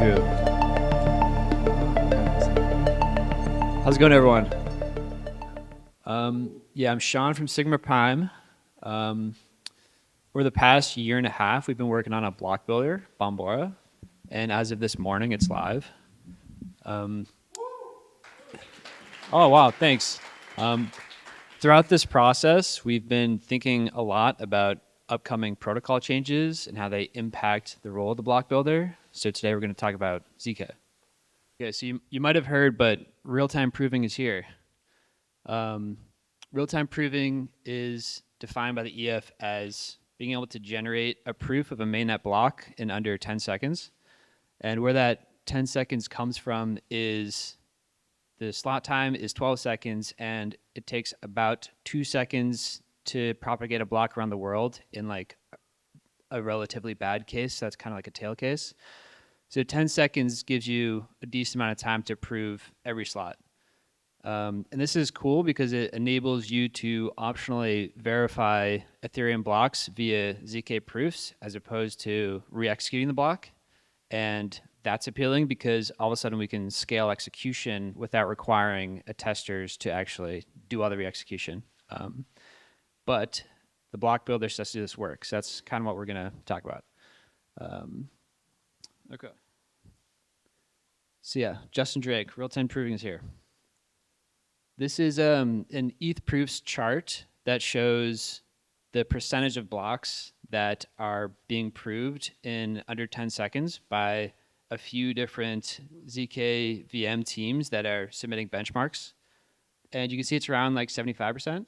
Andrew. How's it going, everyone? Yeah, I'm Sean from Sigma Prime. For the past year and a half, we've been working on a block builder, Bombora, and as of this morning, it's live. Oh, wow, thanks. Throughout this process, we've been thinking a lot about upcoming protocol changes and how they impact the role of the block builder. So today we're going to talk about ZK. Okay, so you might have heard, but real-time proving is here. Real-time proving is defined by the EF as being able to generate a proof of a mainnet block in under 10 seconds. And where that 10 seconds comes from is the slot time is 12 seconds, and it takes about 2 seconds to propagate a block around the world in like a relatively bad case. That's kind of like a tail case. So 10 seconds gives you a decent amount of time to prove every slot. And this is cool because it enables you to optionally verify Ethereum blocks via ZK proofs as opposed to re-executing the block. And that's appealing because all of a sudden we can scale execution without requiring testers to actually do all the re-execution. But the block builder says to do this work. So that's kind of what we're going to talk about. Okay. So yeah, Justin Drake, real-time proving is here. This is an ETH proofs chart that shows the percentage of blocks that are being proved in under 10 seconds by a few different ZK VM teams that are submitting benchmarks. And you can see it's around like 75%.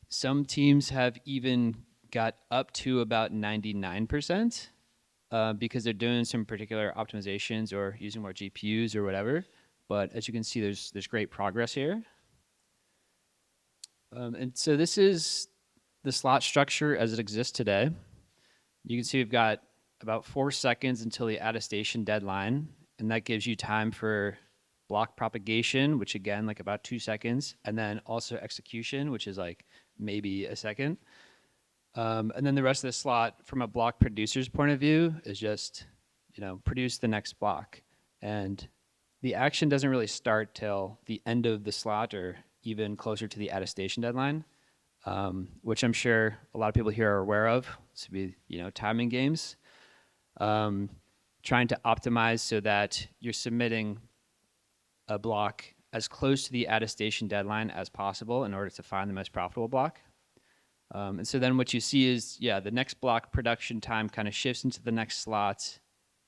Some teams have even got up to about 99% because they're doing some particular optimizations or using more GPUs or whatever. But as you can see, there's great progress here. And so this is the slot structure as it exists today. You can see we've got about 4 seconds until the attestation deadline, and that gives you time for block propagation, which again, like about 2 seconds, and then also execution, which is like maybe a second. And then the rest of the slot, from a block producer's point of view, is just, produce the next block. And the action doesn't really start till the end of the slot or even closer to the attestation deadline, which I'm sure a lot of people here are aware of. This would be, timing games. Trying to optimize so that you're submitting a block as close to the attestation deadline as possible in order to find the most profitable block. And so then what you see is, the next block production time kind of shifts into the next slot,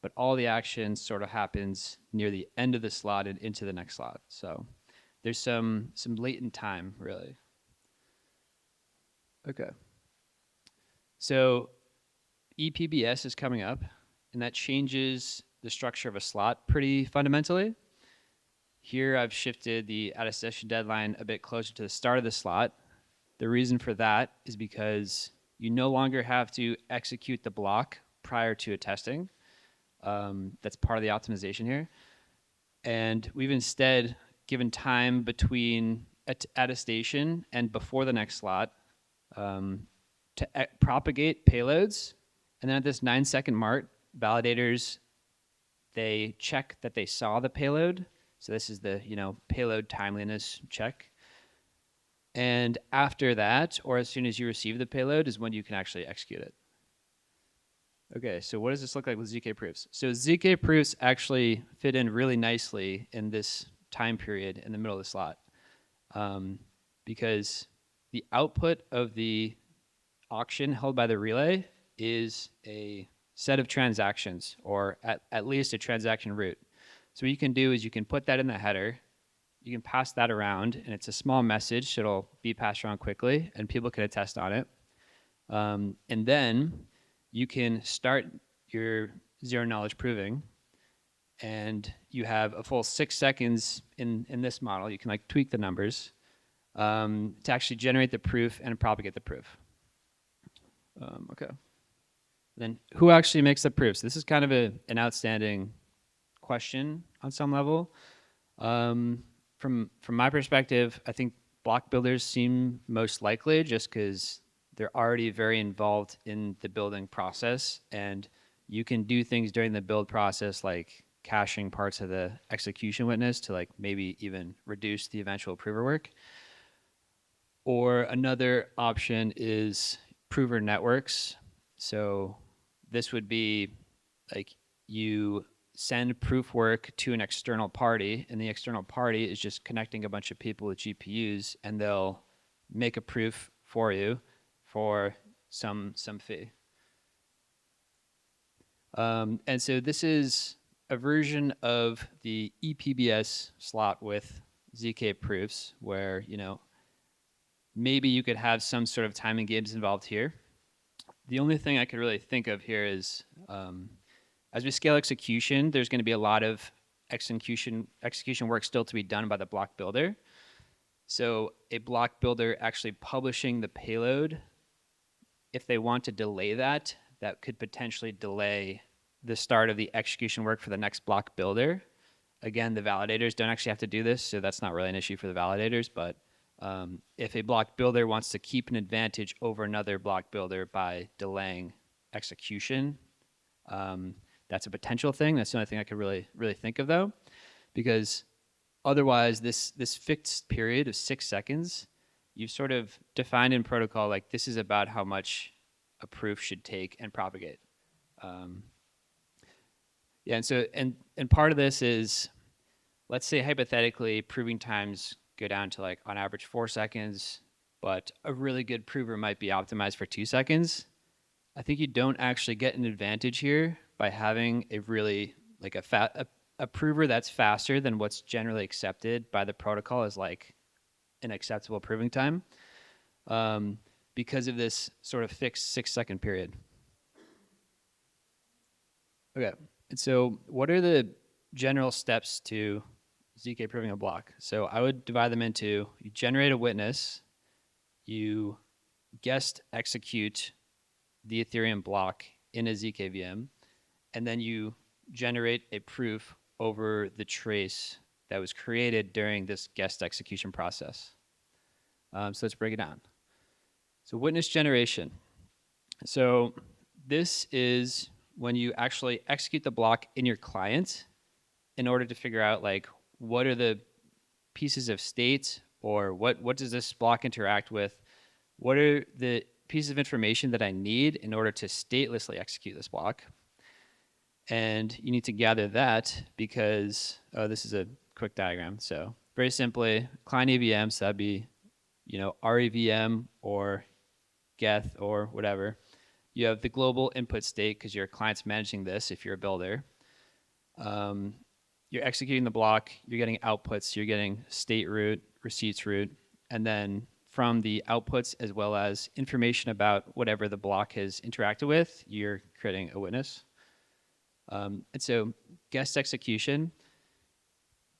but all the action sort of happens near the end of the slot and into the next slot. So there's some latent time, really. Okay. So ePBS is coming up, and that changes the structure of a slot pretty fundamentally. Here I've shifted the attestation deadline a bit closer to the start of the slot. The reason for that is because you no longer have to execute the block prior to a testing. That's part of the optimization here. And we've instead given time between attestation and before the next slot to propagate payloads. And then at this 9-second mark, validators, they check that they saw the payload. So this is the payload timeliness check. And after that, or as soon as you receive the payload, is when you can actually execute it. Okay, so what does this look like with ZK proofs? So ZK proofs actually fit in really nicely in this time period in the middle of the slot, because the output of the auction held by the relay is a set of transactions, or at least a transaction route. So what you can do is you can put that in the header, you can pass that around, and it's a small message, so it'll be passed around quickly, and people can attest on it. And then you can start your zero knowledge proving, and you have a full 6 seconds in this model. You can like tweak the numbers to actually generate the proof and propagate the proof. Okay. Then who actually makes the proofs? This is kind of an outstanding question on some level. From my perspective, I think block builders seem most likely just because they're already very involved in the building process, and you can do things during the build process like caching parts of the execution witness to like maybe even reduce the eventual prover work. Or another option is prover networks. So this would be like you send proof work to an external party, and the external party is just connecting a bunch of people with GPUs, and they'll make a proof for you for some fee. And so this is a version of the ePBS slot with ZK proofs where, maybe you could have some sort of timing games involved here. The only thing I could really think of here is as we scale execution, there's going to be a lot of execution work still to be done by the block builder. So a block builder actually publishing the payload, if they want to delay that, that could potentially delay the start of the execution work for the next block builder. Again, the validators don't actually have to do this, so that's not really an issue for the validators. But if a block builder wants to keep an advantage over another block builder by delaying execution, that's a potential thing. That's the only thing I could really think of, though, because otherwise, this fixed period of 6 seconds, you've sort of defined in protocol like this is about how much a proof should take and propagate. Yeah, and so and part of this is, let's say hypothetically, proving times go down to like on average 4 seconds, but a really good prover might be optimized for 2 seconds. I think you don't actually get an advantage here by having a really like a prover that's faster than what's generally accepted by the protocol as like an acceptable proving time, because of this sort of fixed 6 second period. Okay, and so what are the general steps to ZK proving a block? So I would divide them into: you generate a witness, you guessed execute the Ethereum block in a ZK VM, and then you generate a proof over the trace that was created during this guessed execution process. So let's break it down. So witness generation. So this is when you actually execute the block in your client in order to figure out like what are the pieces of state, or what does this block interact with? What are the pieces of information that I need in order to statelessly execute this block? And you need to gather that because, this is a quick diagram. So very simply, client EVM, so that'd be, REVM or Geth or whatever. You have the global input state because your client's managing this if you're a builder. You're executing the block, you're getting outputs, you're getting state root, receipts root, and then from the outputs as well as information about whatever the block has interacted with, you're creating a witness. And so guest execution,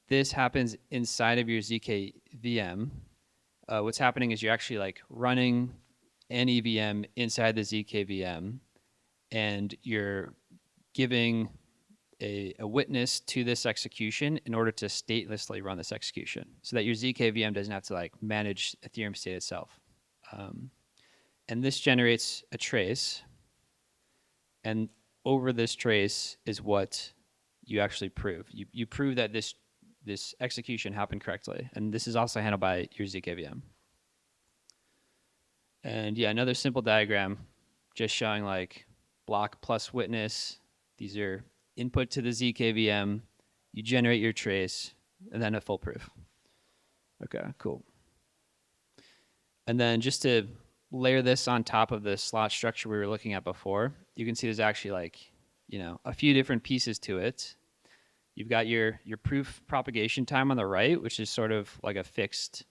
this happens inside of your ZK VM. What's happening is you're actually like running an EVM inside the ZK VM, and you're giving a witness to this execution in order to statelessly run this execution so that your ZK VM doesn't have to like manage Ethereum state itself. And this generates a trace, and over this trace is what you actually prove. You prove that this execution happened correctly, and this is also handled by your ZK VM. And yeah, another simple diagram just showing like block plus witness. These are input to the ZK VM, you generate your trace, and then a full proof. Okay, cool. And then just to layer this on top of the slot structure we were looking at before, you can see there's actually like, a few different pieces to it. You've got your proof propagation time on the right, which is sort of like a fixed,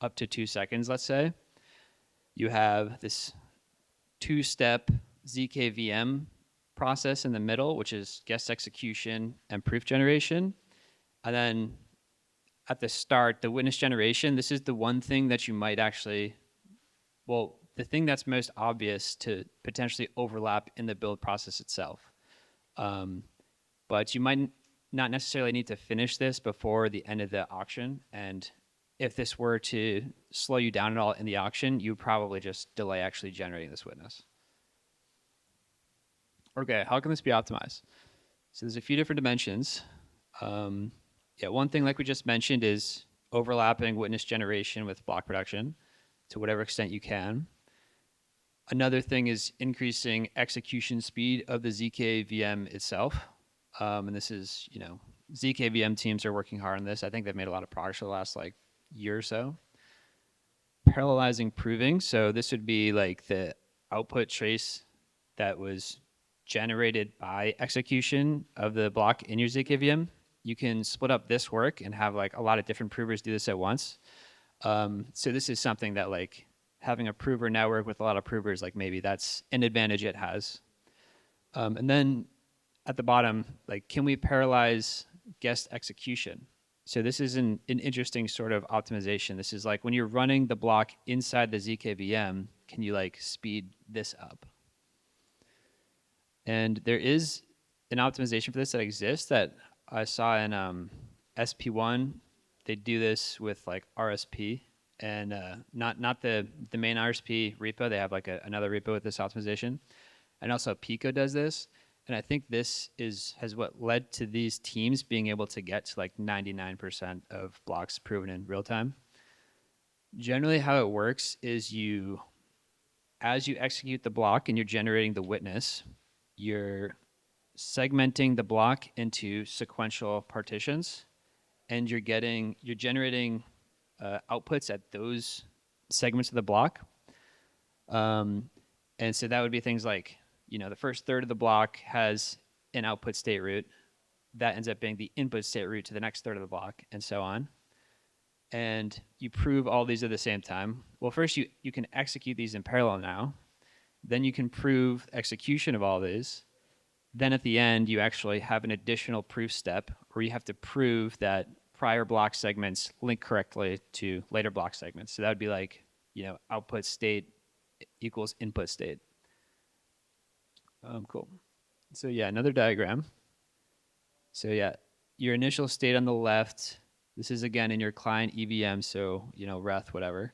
up to 2 seconds, let's say. You have this 2-step ZK VM process in the middle, which is guest execution and proof generation. And then at the start, the witness generation, this is the one thing that you might actually, the thing that's most obvious to potentially overlap in the build process itself. But you might not necessarily need to finish this before the end of the auction. And if this were to slow you down at all in the auction, you would probably just delay actually generating this witness. Okay, how can this be optimized? So there's a few different dimensions. Um, yeah, one thing, like we just mentioned, is overlapping witness generation with block production to whatever extent you can. Another thing is increasing execution speed of the ZK VM itself. And this is, ZK VM teams are working hard on this. I think they've made a lot of progress over the last like year or so. Parallelizing proving. So this would be like the output trace that was generated by execution of the block in your ZK VM. You can split up this work and have like a lot of different provers do this at once. So this is something that like having a prover network with a lot of provers, like maybe that's an advantage it has. And then at the bottom, like, can we parallelize guest execution? So this is an interesting sort of optimization. This is like when you're running the block inside the ZK VM, can you like speed this up? And there is an optimization for this that exists that I saw in SP1. They do this with like RSP and not the main RSP repo. They have like another repo with this optimization. And also Pico does this. And I think this has what led to these teams being able to get to like 99% of blocks proven in real time. Generally, how it works is as you execute the block and you're generating the witness, you're segmenting the block into sequential partitions, and you're generating outputs at those segments of the block. And so that would be things like, the first third of the block has an output state route that ends up being the input state route to the next third of the block, and so on. And you prove all these at the same time. Well, first you can execute these in parallel now. Then you can prove execution of all these. Then at the end, you actually have an additional proof step where you have to prove that prior block segments link correctly to later block segments. So that would be like, output state equals input state. Cool. So yeah, another diagram. So yeah, your initial state on the left, this is again in your client EVM, so, reth, whatever.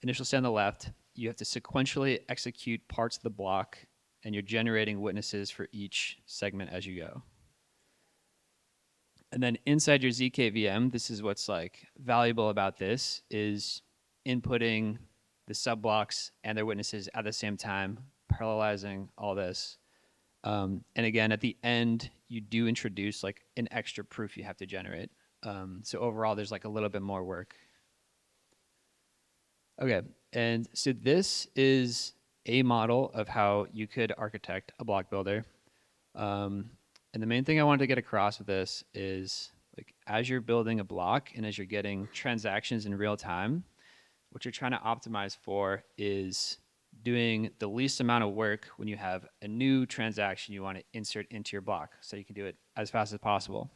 Initial state on the left, you have to sequentially execute parts of the block, and you're generating witnesses for each segment as you go. And then inside your ZK VM, this is what's like valuable about this, is inputting the subblocks and their witnesses at the same time, parallelizing all this. And again, at the end, you do introduce like an extra proof you have to generate. So overall, there's like a little bit more work. Okay, and so this is a model of how you could architect a block builder. And the main thing I wanted to get across with this is like as you're building a block and as you're getting transactions in real time, what you're trying to optimize for is doing the least amount of work when you have a new transaction you want to insert into your block so you can do it as fast as possible.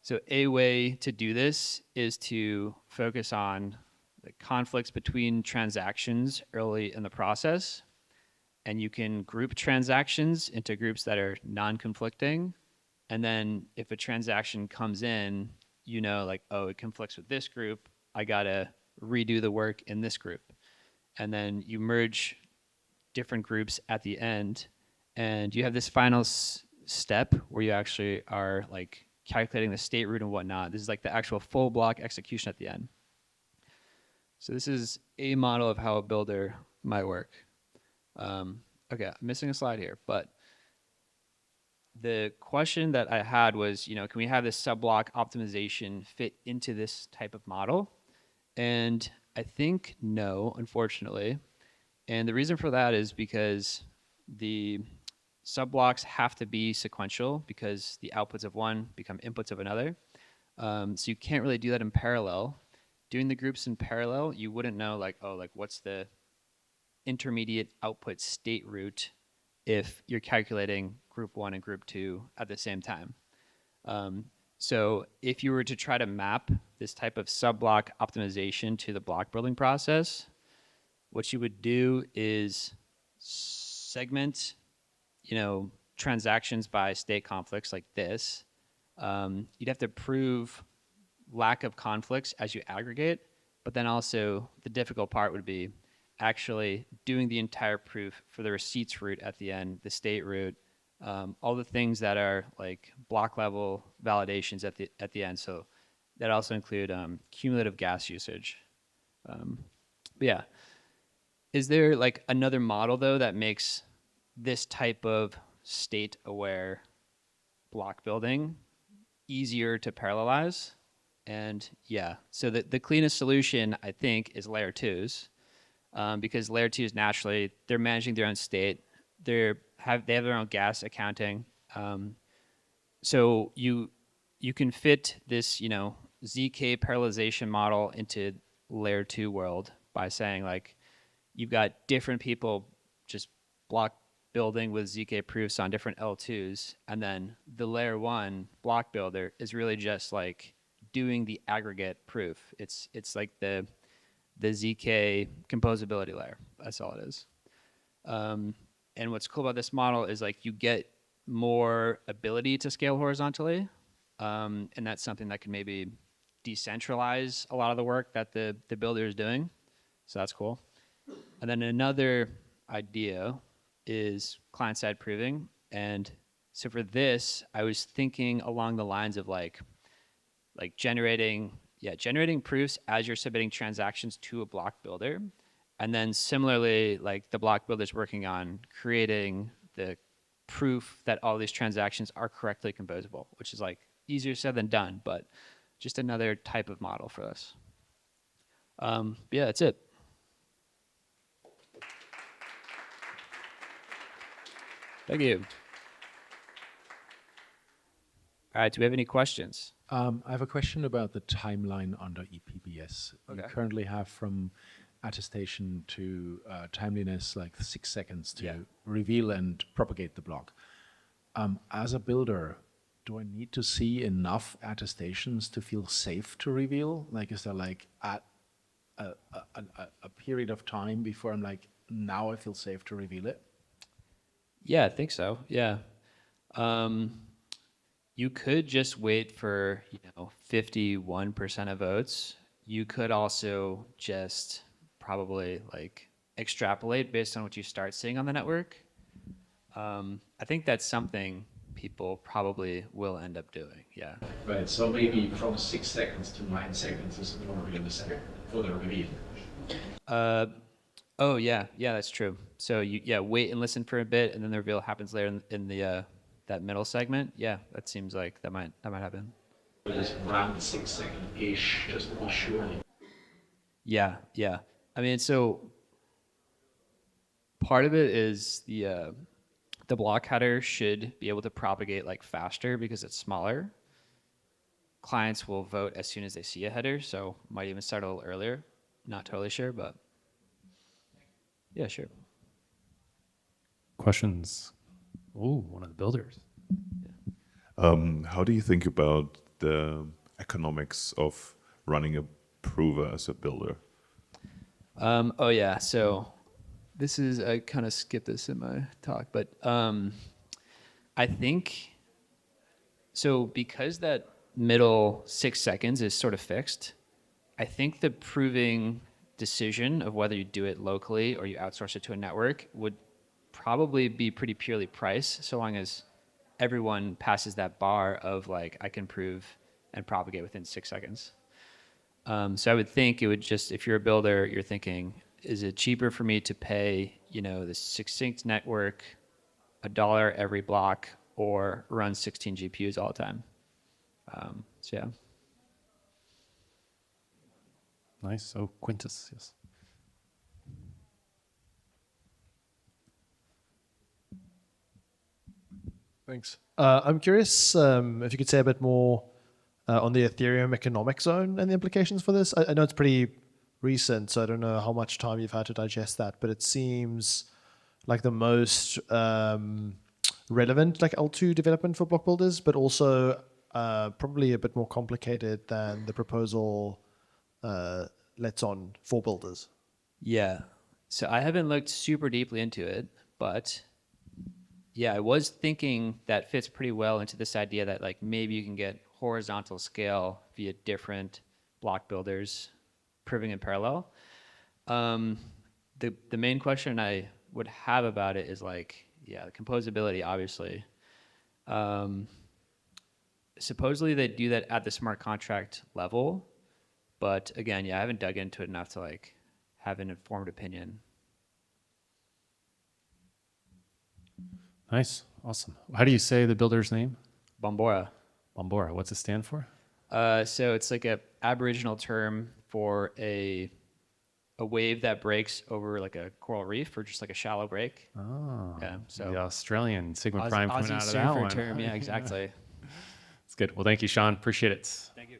So a way to do this is to focus on the conflicts between transactions early in the process. And you can group transactions into groups that are non-conflicting. And then if a transaction comes in, like, oh, it conflicts with this group, I got to redo the work in this group. And then you merge different groups at the end, and you have this final step where you actually are like calculating the state root and whatnot. This is like the actual full block execution at the end. So this is a model of how a builder might work. Okay, I'm missing a slide here, but the question that I had was, can we have this sub-block optimization fit into this type of model? And I think no, unfortunately. And the reason for that is because the sub-blocks have to be sequential because the outputs of one become inputs of another. So you can't really do that in parallel. Doing the groups in parallel, you wouldn't know like, oh, like what's the intermediate output state route if you're calculating group one and group two at the same time. So if you were to try to map this type of sub-block optimization to the block building process, what you would do is segment, transactions by state conflicts like this. You'd have to prove lack of conflicts as you aggregate, but then also the difficult part would be actually doing the entire proof for the receipts route at the end, the state route, all the things that are like block level validations at the end. So that also include cumulative gas usage. But yeah, is there like another model though that makes this type of state aware block building easier to parallelize? And yeah, so the cleanest solution I think is layer twos, because layer twos naturally they're managing their own state. They have their own gas accounting. So you can fit this zk parallelization model into layer two world by saying like you've got different people just block building with zk proofs on different L2s, and then the layer one block builder is really just like doing the aggregate proof. It's like the zk composability layer. That's all it is. And what's cool about this model is like you get more ability to scale horizontally, and that's something that can maybe decentralize a lot of the work that the builder is doing. So that's cool. And then another idea is client-side proving. And so for this, I was thinking along the lines of like generating proofs as you're submitting transactions to a block builder. And then similarly, like the block builder is working on creating the proof that all these transactions are correctly composable, which is like easier said than done, but just another type of model for us. Yeah, that's it. Thank you. All right, do we have any questions? I have a question about the timeline under EPBS. Okay. You currently have from attestation to timeliness like 6 seconds to reveal and propagate the block. As a builder, do I need to see enough attestations to feel safe to reveal? Like, is there like a period of time before I'm like, now I feel safe to reveal it? Yeah, I think so. Yeah. You could just wait for 51% of votes. You could also just probably like extrapolate based on what you start seeing on the network. I think that's something people probably will end up doing. Yeah. Right, so maybe from 6 seconds to 9 seconds is more realistic for the reveal. Oh yeah, that's true. So you wait and listen for a bit, and then the reveal happens later in the that middle segment. Yeah, that seems like that might happen. Just around 6 second-ish, just to be sure. Yeah. I mean, so part of it is the block header should be able to propagate like faster because it's smaller. Clients will vote as soon as they see a header, so might even start a little earlier. Not totally sure, but yeah, sure. Questions? Ooh, one of the builders. How do you think about the economics of running a prover as a builder? Oh yeah, so this is, I kind of skipped this in my talk, but I think so because that middle 6 seconds is sort of fixed. I think the proving decision of whether you do it locally or you outsource it to a network would probably be pretty purely price, so long as everyone passes that bar of like I can prove and propagate within 6 seconds. So I would think it would just, if you're a builder, you're thinking, is it cheaper for me to pay the succinct network $1 every block or run 16 GPUs all the time? So yeah. Nice. So Quintus, yes. Thanks. I'm curious if you could say a bit more on the Ethereum economic zone and the implications for this. I know it's pretty recent, so I don't know how much time you've had to digest that, but it seems like the most relevant like L2 development for block builders, but also probably a bit more complicated than the proposal lets on for builders. Yeah. So I haven't looked super deeply into it, but yeah, I was thinking that fits pretty well into this idea that like maybe you can get horizontal scale via different block builders proving in parallel. the main question I would have about it is like, yeah, the composability, obviously. Supposedly they do that at the smart contract level, but again, yeah, I haven't dug into it enough to like have an informed opinion. Nice. Awesome. How do you say the builder's name? Bombora. Bombora. What's it stand for? So it's like a Aboriginal term for a wave that breaks over like a coral reef or just like a shallow break. Oh. Yeah, so the Australian Sigma Aussie, Prime coming Aussie out of that surfer one. term. Yeah, exactly. It's good. Well, thank you, Sean. Appreciate it. Thank you.